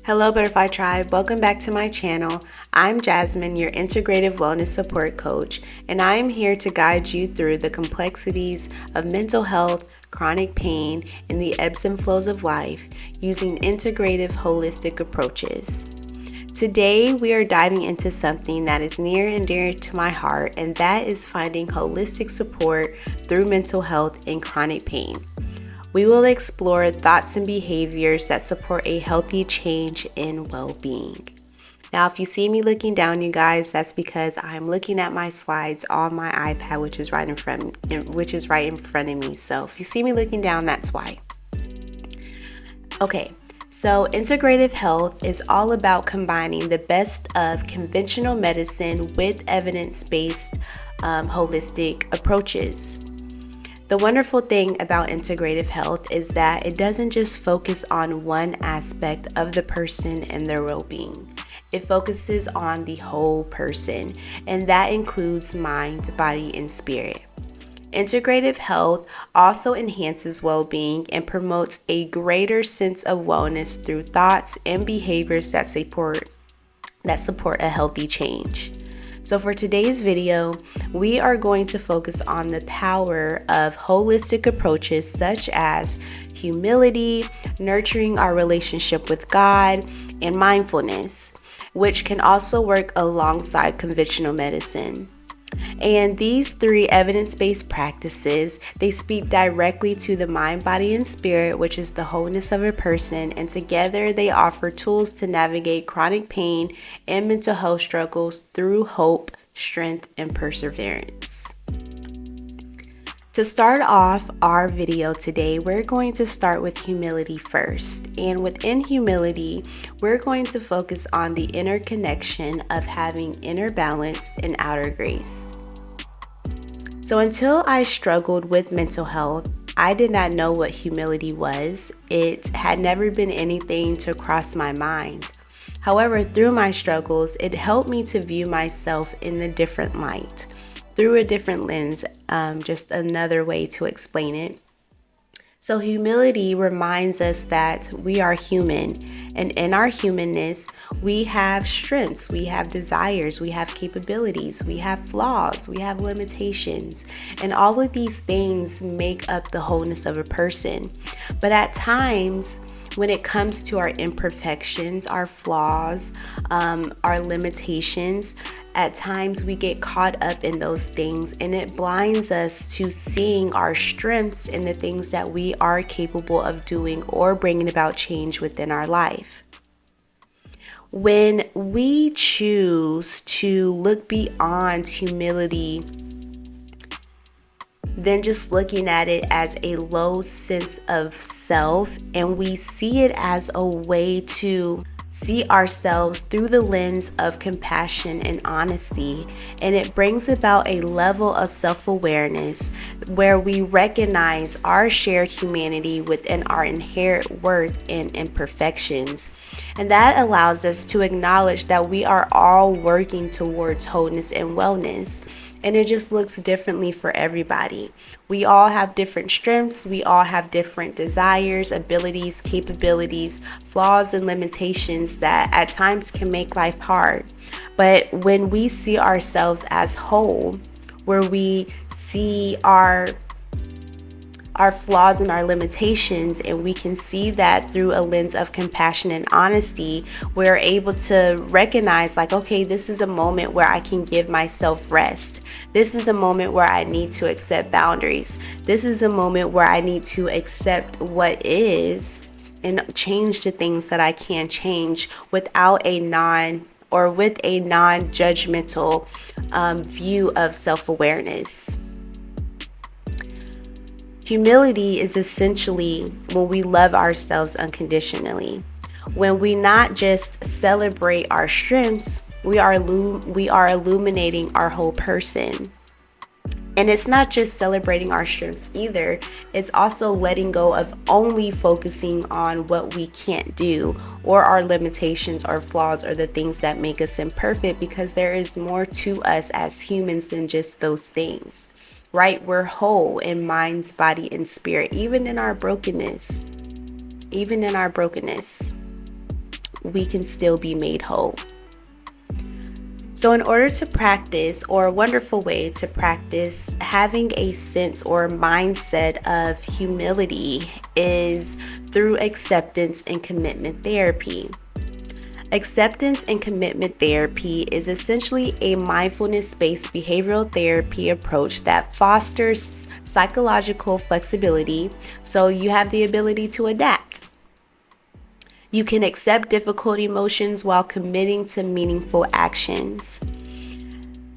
Hello Butterfly Tribe, welcome back to my channel. I'm Jasmine, your integrative wellness support coach, and I am here to guide you through the complexities of mental health, chronic pain, and the ebbs and flows of life using integrative holistic approaches. Today we are diving into something that is near and dear to my heart, and that is finding holistic support through mental health and chronic pain. We will explore thoughts and behaviors that support a healthy change in well-being. Now, if you see me looking down, you guys, that's because I'm looking at my slides on my iPad, which is right in front of me. So if you see me looking down, that's why. Okay, so integrative health is all about combining the best of conventional medicine with evidence-based holistic approaches. The wonderful thing about integrative health is that it doesn't just focus on one aspect of the person and their well-being. It focuses on the whole person, and that includes mind, body, and spirit. Integrative health also enhances well-being and promotes a greater sense of wellness through thoughts and behaviors that support a healthy change. So for today's video, we are going to focus on the power of holistic approaches such as humility, nurturing our relationship with God, and mindfulness, which can also work alongside conventional medicine. And these three evidence-based practices, they speak directly to the mind, body, and spirit, which is the wholeness of a person, and together they offer tools to navigate chronic pain and mental health struggles through hope, strength, and perseverance. To start off our video today, we're going to start with humility first. And within humility, we're going to focus on the inner connection of having inner balance and outer grace. So until I struggled with mental health, I did not know what humility was. It had never been anything to cross my mind. However, through my struggles, it helped me to view myself in a different light, through a different lens, just another way to explain it. So humility reminds us that we are human, and in our humanness, we have strengths, we have desires, we have capabilities, we have flaws, we have limitations, and all of these things make up the wholeness of a person. But at times, when it comes to our imperfections, our flaws, our limitations, at times we get caught up in those things, and it blinds us to seeing our strengths and the things that we are capable of doing or bringing about change within our life. When we choose to look beyond humility, then just looking at it as a low sense of self, and we see it as a way to see ourselves through the lens of compassion and honesty, and it brings about a level of self-awareness where we recognize our shared humanity within our inherent worth and imperfections. And that allows us to acknowledge that we are all working towards wholeness and wellness. And it just looks differently for everybody. We all have different strengths. We all have different desires, abilities, capabilities, flaws, and limitations that at times can make life hard. But when we see ourselves as whole, where we see our flaws and our limitations, and we can see that through a lens of compassion and honesty, we're able to recognize, like, okay, this is a moment where I can give myself rest. This is a moment where I need to accept boundaries. This is a moment where I need to accept what is and change the things that I can change without a non-judgmental view of self-awareness. Humility is essentially when we love ourselves unconditionally. When we not just celebrate our strengths, we are illuminating our whole person. And it's not just celebrating our strengths either. It's also letting go of only focusing on what we can't do or our limitations or flaws or the things that make us imperfect, because there is more to us as humans than just those things. Right? We're whole in mind, body, and spirit, even in our brokenness. we can still be made whole. So in order to practice, or a wonderful way to practice having a sense or mindset of humility, is through acceptance and commitment therapy. Acceptance and commitment therapy is essentially a mindfulness-based behavioral therapy approach that fosters psychological flexibility, so you have the ability to adapt. You can accept difficult emotions while committing to meaningful actions.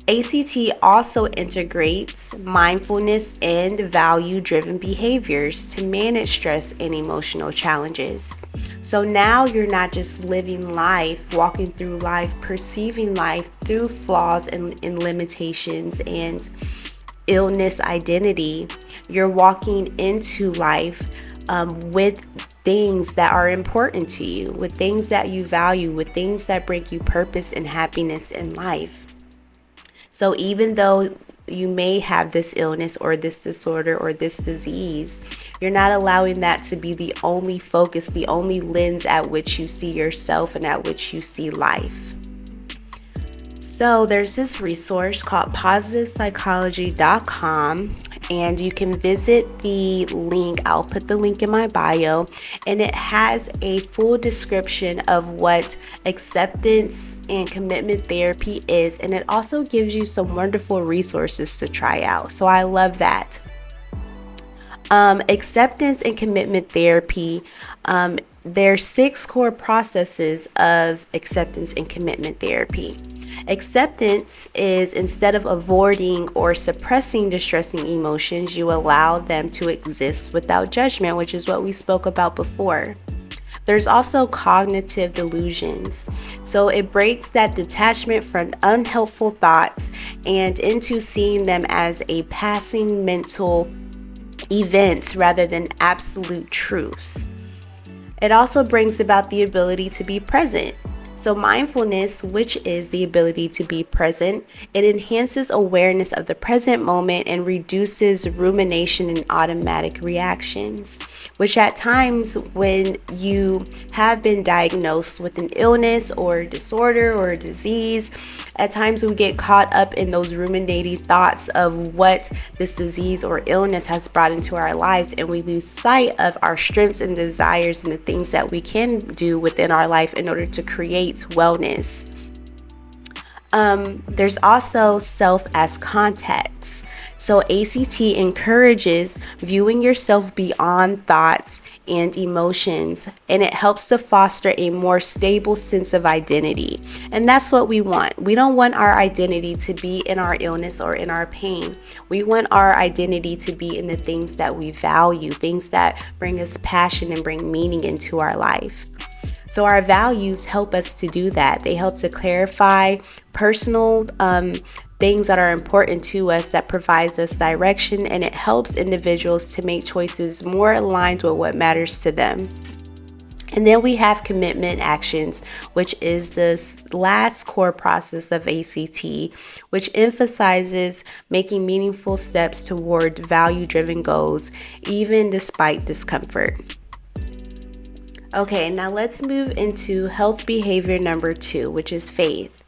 ACT also integrates mindfulness and value-driven behaviors to manage stress and emotional challenges. So now you're not just living life, walking through life, perceiving life through flaws and limitations and illness identity. You're walking into life with things that are important to you, with things that you value, with things that bring you purpose and happiness in life. So even though you may have this illness or this disorder or this disease, you're not allowing that to be the only focus, the only lens at which you see yourself and at which you see life. So there's this resource called positivepsychology.com, and you can visit the link. I'll put the link in my bio, and it has a full description of what acceptance and commitment therapy is, and it also gives you some wonderful resources to try out. So I love that. Acceptance and commitment therapy, there are 6 core processes of acceptance and commitment therapy. Acceptance is, instead of avoiding or suppressing distressing emotions, you allow them to exist without judgment, which is what we spoke about before. There's also cognitive delusions. So it breaks that detachment from unhelpful thoughts and into seeing them as a passing mental event rather than absolute truths. It also brings about the ability to be present. So mindfulness, which is the ability to be present, it enhances awareness of the present moment and reduces rumination and automatic reactions, which at times when you have been diagnosed with an illness or disorder or disease, at times we get caught up in those ruminating thoughts of what this disease or illness has brought into our lives, and we lose sight of our strengths and desires and the things that we can do within our life in order to create wellness. There's also self as context. So ACT encourages viewing yourself beyond thoughts and emotions, and it helps to foster a more stable sense of identity. And that's what we want. We don't want our identity to be in our illness or in our pain. We want our identity to be in the things that we value, things that bring us passion and bring meaning into our life. So our values help us to do that. They help to clarify personal things that are important to us, that provides us direction, and it helps individuals to make choices more aligned with what matters to them. And then we have commitment actions, which is the last core process of ACT, which emphasizes making meaningful steps toward value-driven goals, even despite discomfort. Okay, now let's move into health behavior number 2, which is faith.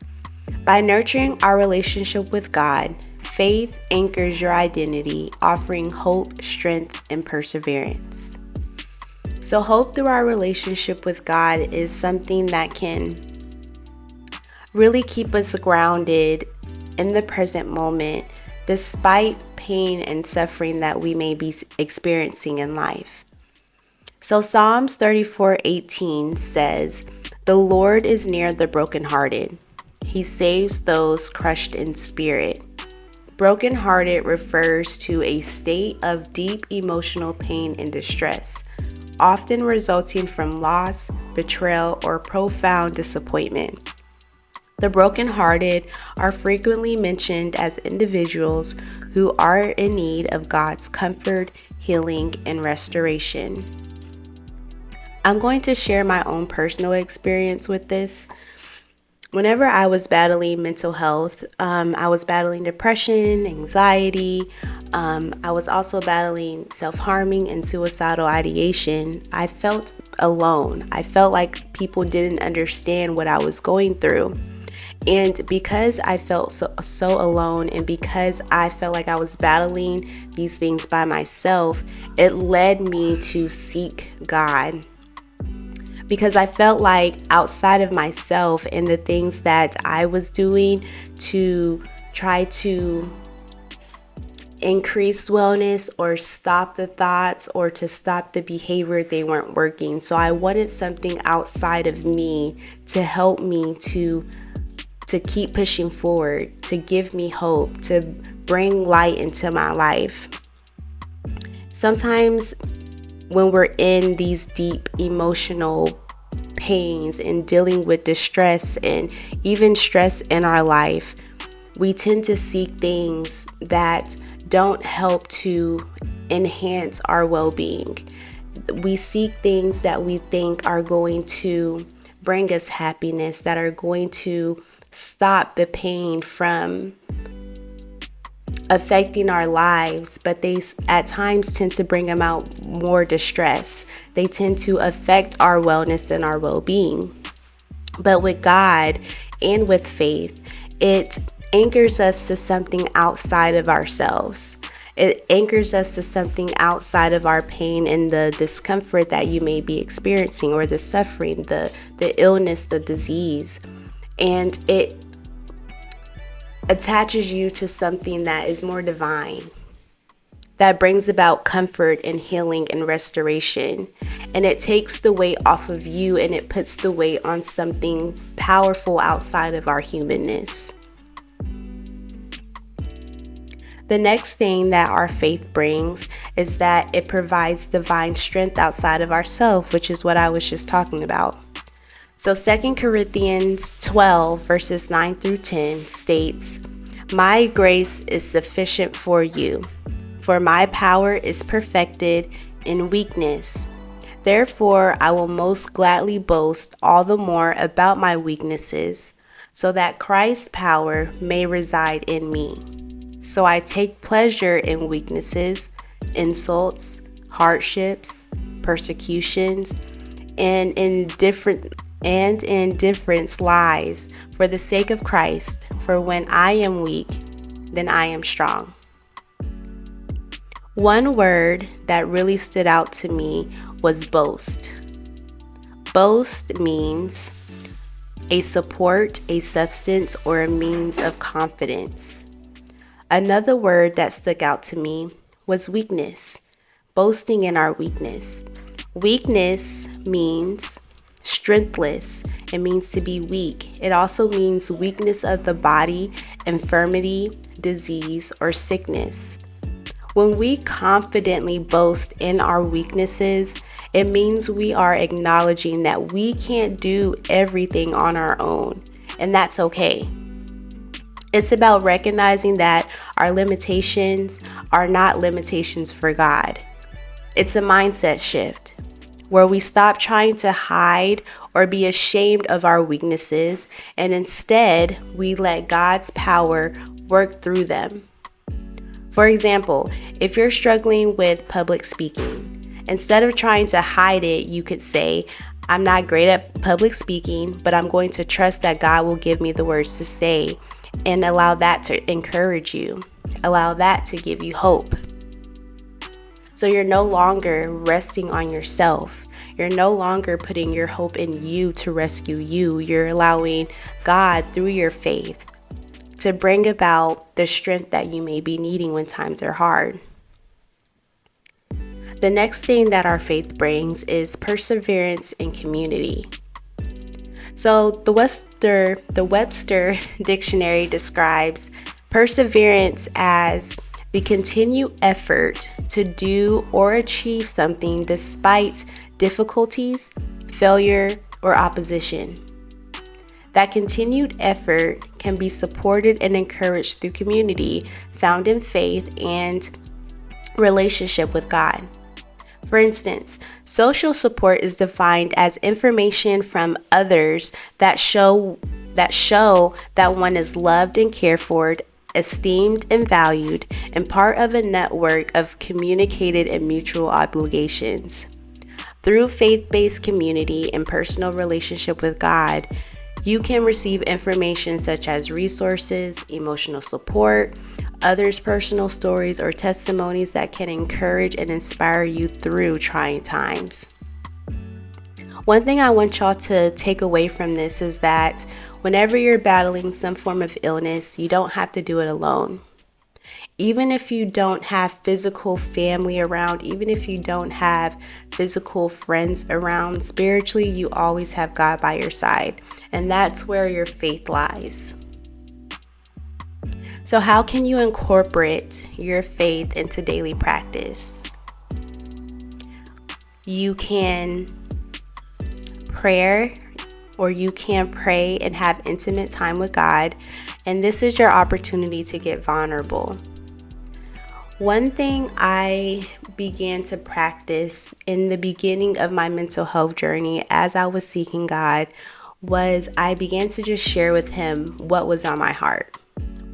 By nurturing our relationship with God, faith anchors your identity, offering hope, strength, and perseverance. So hope through our relationship with God is something that can really keep us grounded in the present moment, despite pain and suffering that we may be experiencing in life. So Psalms 34:18 says, "The Lord is near the brokenhearted. He saves those crushed in spirit." Brokenhearted refers to a state of deep emotional pain and distress, often resulting from loss, betrayal, or profound disappointment. The brokenhearted are frequently mentioned as individuals who are in need of God's comfort, healing, and restoration. I'm going to share my own personal experience with this. Whenever I was battling mental health, I was battling depression, anxiety. I was also battling self-harming and suicidal ideation. I felt alone. I felt like people didn't understand what I was going through. And because I felt so alone, and because I felt like I was battling these things by myself, it led me to seek God. Because I felt like outside of myself and the things that I was doing to try to increase wellness or stop the thoughts or to stop the behavior, they weren't working. So I wanted something outside of me to help me to keep pushing forward, to give me hope, to bring light into my life. Sometimes when we're in these deep emotional pains and dealing with distress and even stress in our life, we tend to seek things that don't help to enhance our well-being. We seek things that we think are going to bring us happiness, that are going to stop the pain from affecting our lives, but they at times tend to bring about more distress. They tend to affect our wellness and our well-being. But with God and with faith, it anchors us to something outside of ourselves. It anchors us to something outside of our pain and the discomfort that you may be experiencing, or the suffering, the illness, the disease. And it attaches you to something that is more divine, that brings about comfort and healing and restoration. And it takes the weight off of you and it puts the weight on something powerful outside of our humanness. The next thing that our faith brings is that it provides divine strength outside of ourselves, which is what I was just talking about. So 2 Corinthians 12 verses 9 through 10 states, "My grace is sufficient for you, for my power is perfected in weakness. Therefore, I will most gladly boast all the more about my weaknesses, so that Christ's power may reside in me. So I take pleasure in weaknesses, insults, hardships, persecutions, and indifference lies for the sake of Christ. For when I am weak, then I am strong." One word that really stood out to me was boast. Boast means a support, a substance, or a means of confidence. Another word that stuck out to me was weakness. Boasting in our weakness. Weakness means strengthless. It means to be weak. It also means weakness of the body, infirmity, disease, or sickness. When we confidently boast in our weaknesses, it means we are acknowledging that we can't do everything on our own, and that's okay. It's about recognizing that our limitations are not limitations for God. It's a mindset shift where we stop trying to hide or be ashamed of our weaknesses, and instead we let God's power work through them. For example, if you're struggling with public speaking, instead of trying to hide it, you could say, "I'm not great at public speaking, but I'm going to trust that God will give me the words to say," and allow that to encourage you, allow that to give you hope. So you're no longer resting on yourself. You're no longer putting your hope in you to rescue you. You're allowing God, through your faith, to bring about the strength that you may be needing when times are hard. The next thing that our faith brings is perseverance and community. So the Webster Dictionary describes perseverance as the continued effort to do or achieve something despite difficulties, failure, or opposition. That continued effort can be supported and encouraged through community found in faith and relationship with God. For instance, social support is defined as information from others that show that one is loved and cared for, esteemed and valued, and part of a network of communicated and mutual obligations. Through faith-based community and personal relationship with God, you can receive information such as resources, emotional support, others' personal stories, or testimonies that can encourage and inspire you through trying times. One thing I want y'all to take away from this is that whenever you're battling some form of illness, you don't have to do it alone. Even if you don't have physical family around, even if you don't have physical friends around, spiritually, you always have God by your side. And that's where your faith lies. So how can you incorporate your faith into daily practice? You can pray and have intimate time with God, and this is your opportunity to get vulnerable. One thing I began to practice in the beginning of my mental health journey as I was seeking God was I began to just share with Him what was on my heart,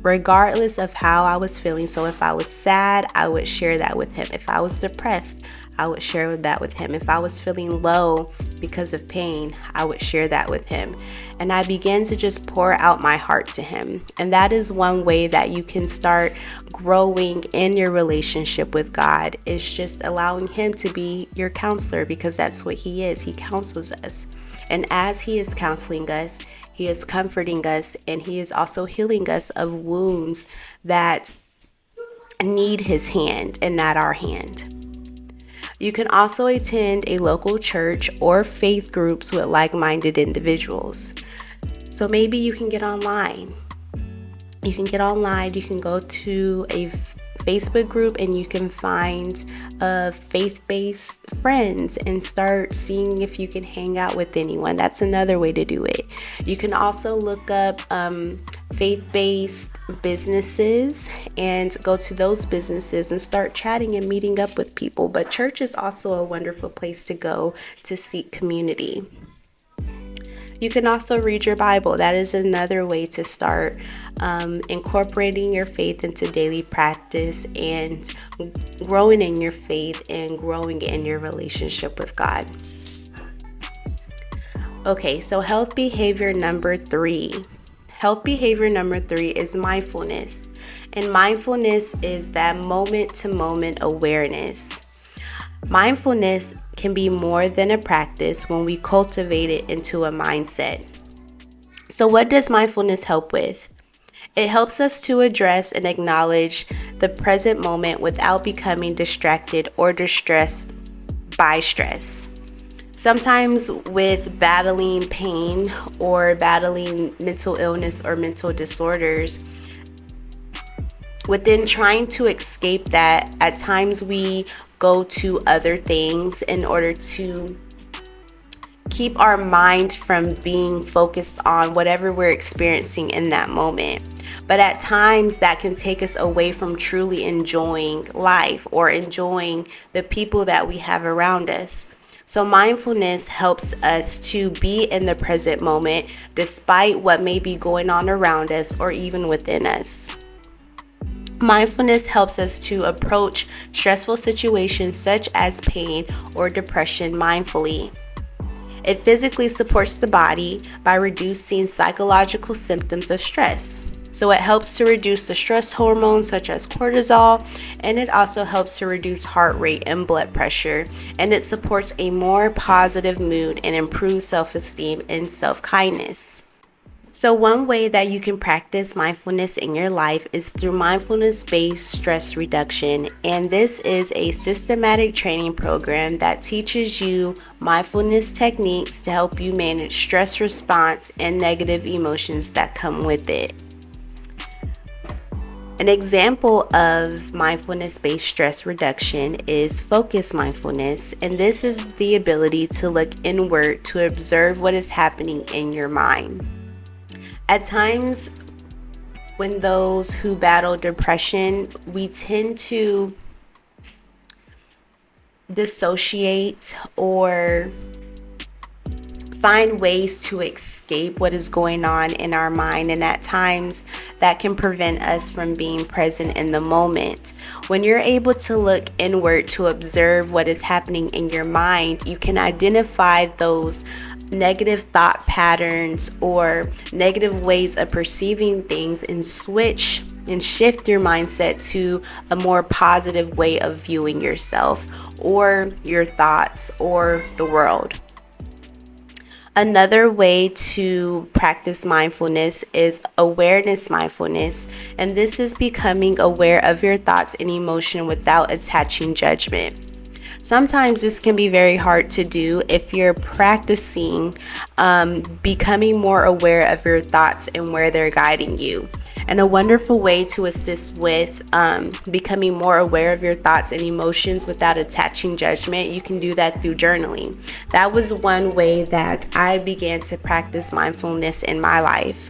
regardless of how I was feeling. So if I was sad, I would share that with Him. If I was depressed, I would share that with Him. If I was feeling low because of pain, I would share that with Him. And I began to just pour out my heart to Him. And that is one way that you can start growing in your relationship with God, is just allowing Him to be your counselor, because that's what He is. He counsels us. And as He is counseling us, He is comforting us, and He is also healing us of wounds that need His hand and not our hand. You can also attend a local church or faith groups with like-minded individuals. So maybe you can get online. You can go to a Facebook group and you can find faith-based friends and start seeing if you can hang out with anyone. That's another way to do it. You can also look up faith-based businesses and go to those businesses and start chatting and meeting up with people. But church is also a wonderful place to go to seek community. You can also read your Bible. That is another way to start incorporating your faith into daily practice and growing in your faith and growing in your relationship with God. Okay, so health behavior number 3. Health behavior number 3 is mindfulness. And mindfulness is that moment-to-moment awareness. Mindfulness can be more than a practice when we cultivate it into a mindset. So what does mindfulness help with? It helps us to address and acknowledge the present moment without becoming distracted or distressed by stress. Sometimes with battling pain or battling mental illness or mental disorders, within trying to escape that, at times we go to other things in order to keep our mind from being focused on whatever we're experiencing in that moment. But at times that can take us away from truly enjoying life or enjoying the people that we have around us. So mindfulness helps us to be in the present moment despite what may be going on around us or even within us. Mindfulness helps us to approach stressful situations such as pain or depression mindfully. It physically supports the body by reducing psychological symptoms of stress. So it helps to reduce the stress hormones such as cortisol, and it also helps to reduce heart rate and blood pressure, and it supports a more positive mood and improves self-esteem and self-kindness. So one way that you can practice mindfulness in your life is through mindfulness-based stress reduction. And this is a systematic training program that teaches you mindfulness techniques to help you manage stress response and negative emotions that come with it. An example of mindfulness-based stress reduction is focus mindfulness, and this is the ability to look inward to observe what is happening in your mind. At times, when those who battle depression, we tend to dissociate or find ways to escape what is going on in our mind, and at times that can prevent us from being present in the moment. When you're able to look inward to observe what is happening in your mind, you can identify those negative thought patterns or negative ways of perceiving things and switch and shift your mindset to a more positive way of viewing yourself or your thoughts or the world. Another way to practice mindfulness is awareness mindfulness, and this is becoming aware of your thoughts and emotion without attaching judgment. Sometimes this can be very hard to do if you're practicing becoming more aware of your thoughts and where they're guiding you. And a wonderful way to assist with becoming more aware of your thoughts and emotions without attaching judgment, you can do that through journaling. That was one way that I began to practice mindfulness in my life.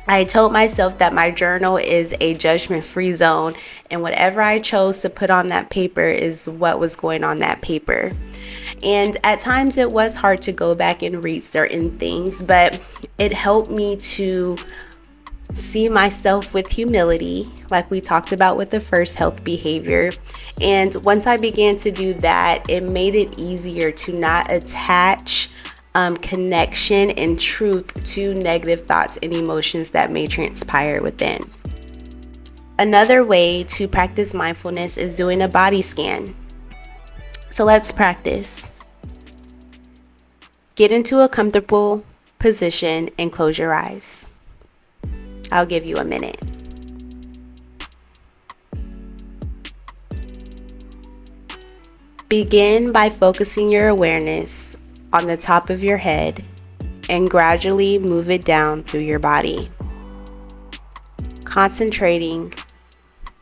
I told myself that my journal is a judgment-free zone, and whatever I chose to put on that paper is what was going on that paper. And at times it was hard to go back and read certain things, but it helped me to see myself with humility, like we talked about with the first health behavior. And once I began to do that, it made it easier to not attach connection and truth to negative thoughts and emotions that may transpire within. Another way to practice mindfulness is doing a body scan. So let's practice. Get into a comfortable position and close your eyes. I'll give you a minute. Begin by focusing your awareness on the top of your head and gradually move it down through your body, concentrating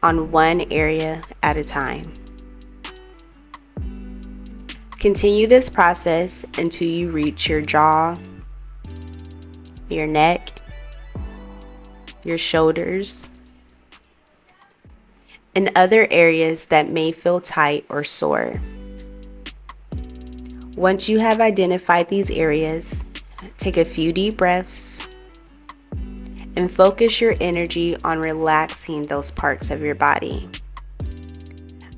on one area at a time. Continue this process until you reach your jaw, your neck, your shoulders, and other areas that may feel tight or sore. Once you have identified these areas, take a few deep breaths and focus your energy on relaxing those parts of your body.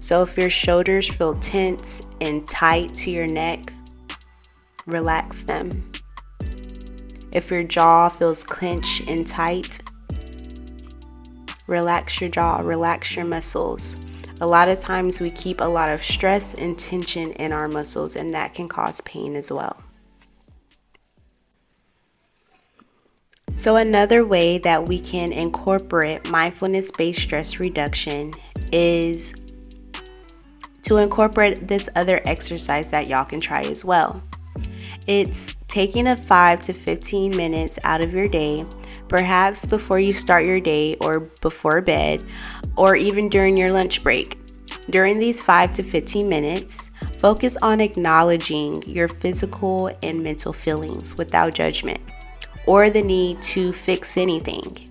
So if your shoulders feel tense and tight to your neck, relax them. If your jaw feels clenched and tight, relax your jaw, relax your muscles. A lot of times we keep a lot of stress and tension in our muscles, and that can cause pain as well. So another way that we can incorporate mindfulness-based stress reduction is to incorporate this other exercise that y'all can try as well. It's taking a 5 to 15 minutes out of your day, perhaps before you start your day or before bed, or even during your lunch break. During these 5 to 15 minutes, focus on acknowledging your physical and mental feelings without judgment or the need to fix anything.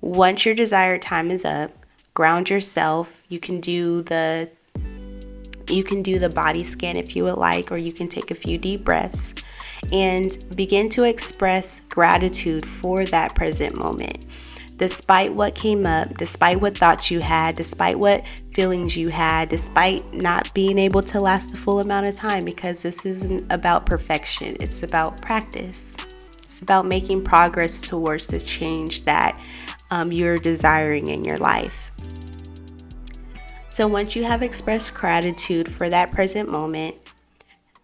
Once your desired time is up, ground yourself. You can do the body scan if you would like, or you can take a few deep breaths and begin to express gratitude for that present moment. Despite what came up, despite what thoughts you had, despite what feelings you had, despite not being able to last the full amount of time, because this isn't about perfection, it's about practice. It's about making progress towards the change that you're desiring in your life. So once you have expressed gratitude for that present moment,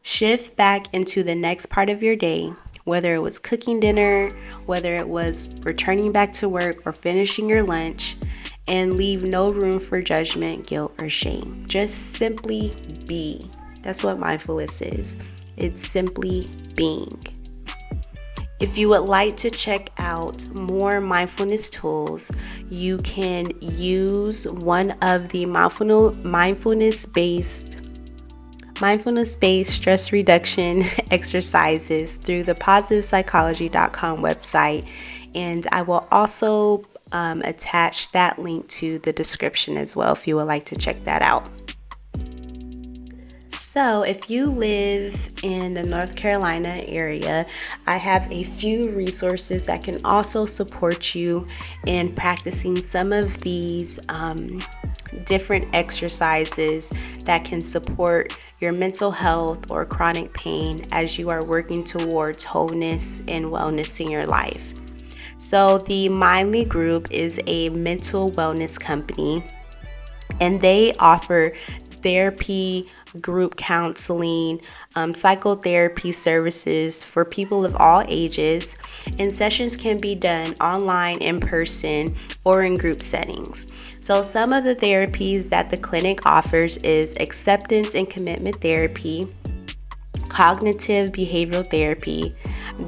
shift back into the next part of your day, whether it was cooking dinner, whether it was returning back to work or finishing your lunch, and leave no room for judgment, guilt, or shame. Just simply be. That's what mindfulness is. It's simply being. If you would like to check out more mindfulness tools, you can use one of the mindfulness-based stress reduction exercises through the positivepsychology.com website, and I will also attach that link to the description as well if you would like to check that out. So, if you live in the North Carolina area, I have a few resources that can also support you in practicing some of these different exercises that can support your mental health or chronic pain as you are working towards wholeness and wellness in your life. So, the Mindly Group is a mental wellness company, and they offer therapy, group counseling, psychotherapy services for people of all ages, and sessions can be done online, in person, or in group settings. So some of the therapies that the clinic offers is acceptance and commitment therapy, cognitive behavioral therapy,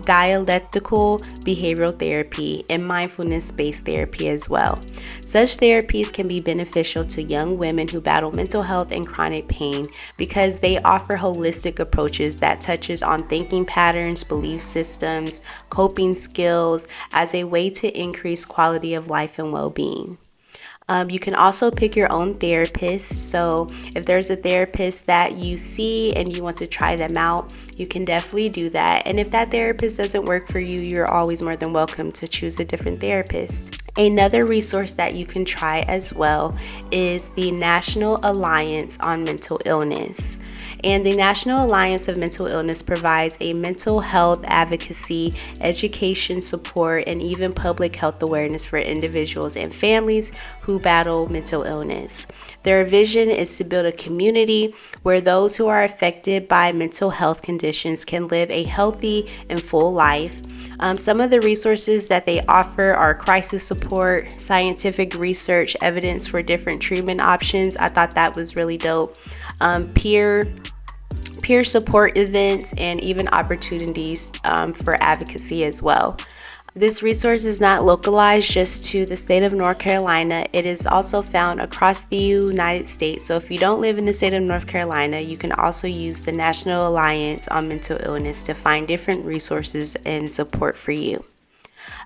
dialectical behavioral therapy, and mindfulness-based therapy as well. Such therapies can be beneficial to young women who battle mental health and chronic pain because they offer holistic approaches that touches on thinking patterns, belief systems, coping skills as a way to increase quality of life and well-being. You can also pick your own therapist. So if there's a therapist that you see and you want to try them out, you can definitely do that. And if that therapist doesn't work for you, you're always more than welcome to choose a different therapist. Another resource that you can try as well is the National Alliance on Mental Illness. And the National Alliance of Mental Illness provides a mental health advocacy, education support, and even public health awareness for individuals and families who battle mental illness. Their vision is to build a community where those who are affected by mental health conditions can live a healthy and full life. Some of the resources that they offer are crisis support, scientific research, evidence for different treatment options. I thought that was really dope. Peer support events, and even opportunities for advocacy as well. This resource is not localized just to the state of North Carolina. It is also found across the United States. So if you don't live in the state of North Carolina, you can also use the National Alliance on Mental Illness to find different resources and support for you.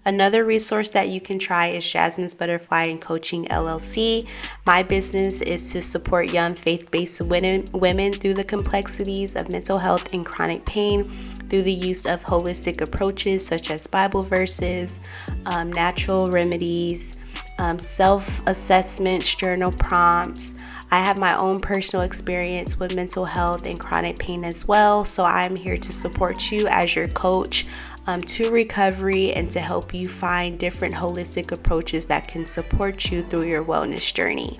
Another resource that you can try is Jasmine's Butterfly and Coaching LLC. My business is to support young faith-based women through the complexities of mental health and chronic pain through the use of holistic approaches such as Bible verses, natural remedies, self-assessments, journal prompts. I have my own personal experience with mental health and chronic pain as well, so I'm here to support you as your coach to recovery and to help you find different holistic approaches that can support you through your wellness journey.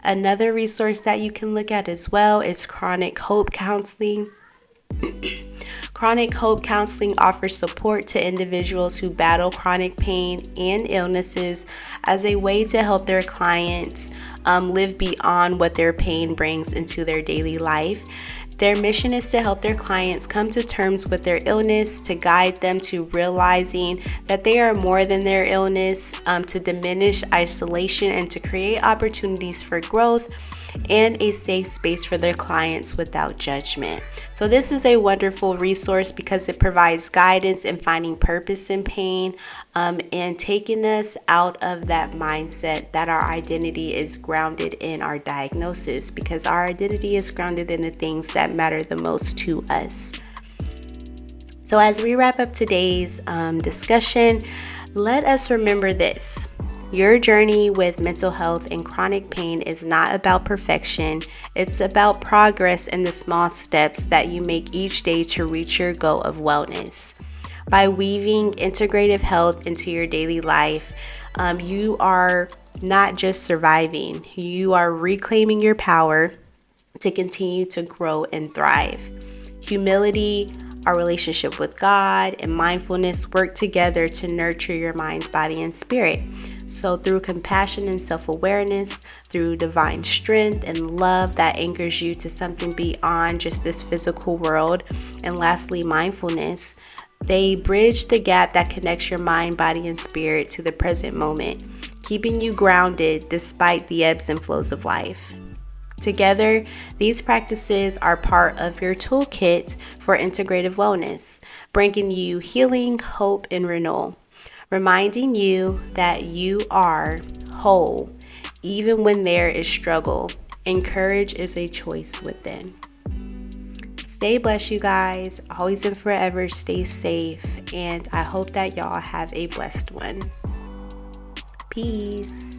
Another resource that you can look at as well is Chronic Hope Counseling. Chronic Hope Counseling offers support to individuals who battle chronic pain and illnesses as a way to help their clients live beyond what their pain brings into their daily life. Their mission is to help their clients come to terms with their illness, to guide them to realizing that they are more than their illness, to diminish isolation, and to create opportunities for growth and a safe space for their clients without judgment. So this is a wonderful resource because it provides guidance in finding purpose in pain and taking us out of that mindset that our identity is grounded in our diagnosis, because our identity is grounded in the things that matter the most to us. So as we wrap up today's discussion, let us remember this. Your journey with mental health and chronic pain is not about perfection. It's about progress in the small steps that you make each day to reach your goal of wellness. By weaving integrative health into your daily life, you are not just surviving, you are reclaiming your power to continue to grow and thrive. Humility, our relationship with God, and mindfulness work together to nurture your mind, body, and spirit. So through compassion and self-awareness, through divine strength and love that anchors you to something beyond just this physical world, and lastly, mindfulness, they bridge the gap that connects your mind, body, and spirit to the present moment, keeping you grounded despite the ebbs and flows of life. Together, these practices are part of your toolkit for integrative wellness, bringing you healing, hope, and renewal, reminding you that you are whole even when there is struggle, and courage is a choice within. Stay blessed, you guys. Always and forever stay safe. And I hope that y'all have a blessed one. Peace.